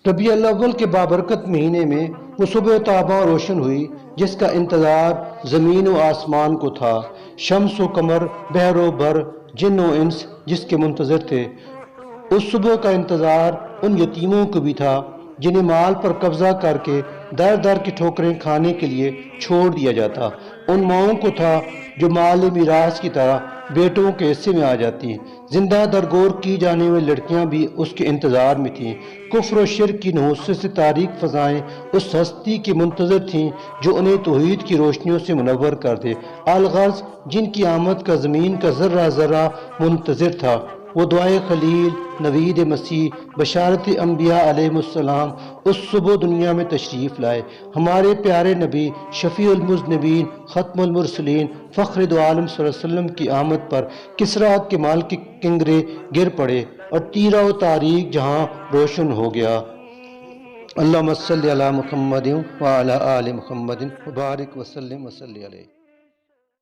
ربیع الاول کے بابرکت مہینے میں وہ صبح طابع روشن ہوئی جس کا انتظار زمین و آسمان کو تھا، شمس و قمر، بحر و بر، جن و انس جس کے منتظر تھے۔ اس صبح کا انتظار ان یتیموں کو بھی تھا جنہیں مال پر قبضہ کر کے در در کی ٹھوکریں کھانے کے لیے چھوڑ دیا جاتا، ان ماؤں کو تھا جو مال میراث کی طرح بیٹوں کے حصے میں آ جاتی۔ زندہ درگور کی جانے والی لڑکیاں بھی اس کے انتظار میں تھیں۔ کفر و شرک کی نحوست سے تاریک فضائیں اس ہستی کے منتظر تھیں جو انہیں توحید کی روشنیوں سے منور کر دے، الغرض جن کی آمد کا زمین کا ذرہ ذرہ منتظر تھا۔ وہ دعائے خلیل، نوید مسیح، بشارت انبیاء علیہ السلام اس صبح دنیا میں تشریف لائے۔ ہمارے پیارے نبی، شفیع المذنبین، ختم المرسلین، فخر دو عالم صلی اللہ علیہ وسلم کی آمد پر کسریٰ کے مال کے کنگرے گر پڑے اور تیرہ و تاریک جہاں روشن ہو گیا۔ اللہم صلی علی محمد وعلی آل محمد وبارک وسلم وصلی علیہ۔